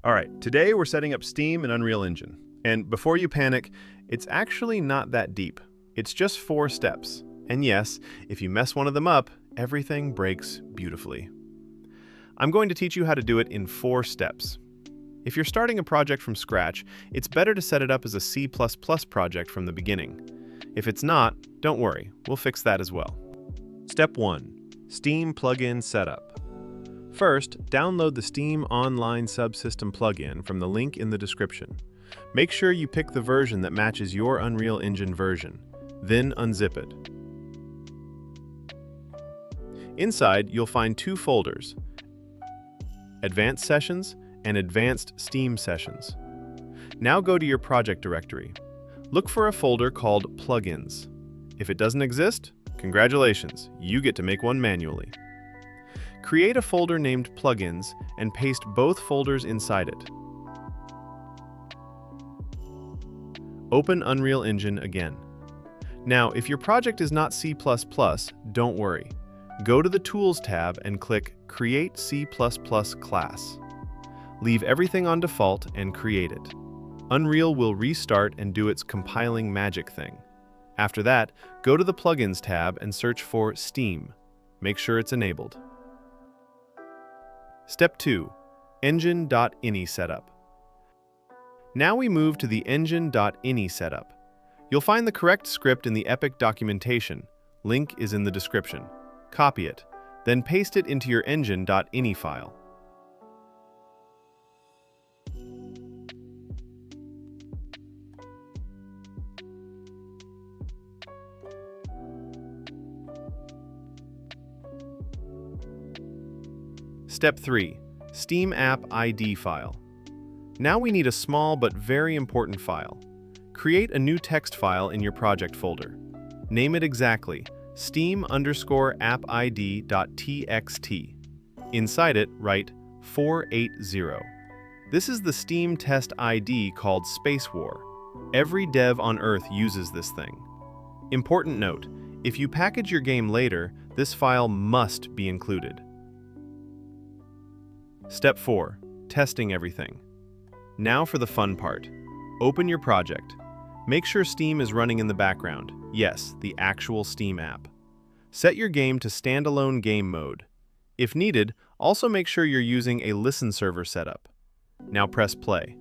All right, today we're setting up Steam and Unreal Engine. And before you panic, it's actually not that deep. It's just 4 steps. And yes, if you mess one of them up, everything breaks beautifully. I'm going to teach you how to do it in 4 steps. If you're starting a project from scratch, it's better to set it up as a C++ project from the beginning. If it's not, don't worry, we'll fix that as well. Step 1. Steam Plugin Setup. First, download the Steam OnlineSubsystem plugin from the link in the description. Make sure you pick the version that matches your Unreal Engine version, then unzip it. Inside, you'll find 2 folders, Advanced Sessions and Advanced Steam Sessions. Now go to your project directory. Look for a folder called Plugins. If it doesn't exist, congratulations, you get to make one manually. Create a folder named Plugins and paste both folders inside it. Open Unreal Engine again. Now, if your project is not C++, don't worry. Go to the Tools tab and click Create C++ Class. Leave everything on default and create it. Unreal will restart and do its compiling magic thing. After that, go to the Plugins tab and search for Steam. Make sure it's enabled. Step 2. Engine.ini Setup. Now we move to the Engine.ini setup. You'll find the correct script in the Epic documentation. Link is in the description. Copy it, then paste it into your Engine.ini file. Step 3. SteamAppId file. Now we need a small but very important file. Create a new text file in your project folder. Name it exactly, steam_appid.txt. Inside it, write 480. This is the Steam test ID called Space War. Every dev on Earth uses this thing. Important note, if you package your game later, this file must be included. Step 4. Testing everything. Now for the fun part. Open your project. Make sure Steam is running in the background. Yes, the actual Steam app. Set your game to standalone game mode. If needed, also make sure you're using a listen server setup. Now press play.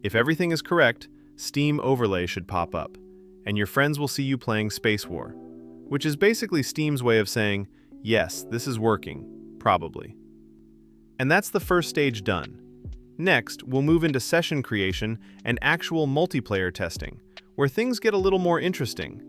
If everything is correct, Steam Overlay should pop up, and your friends will see you playing Space War, which is basically Steam's way of saying, yes, this is working, probably. And that's the first stage done. Next, we'll move into session creation and actual multiplayer testing, where things get a little more interesting.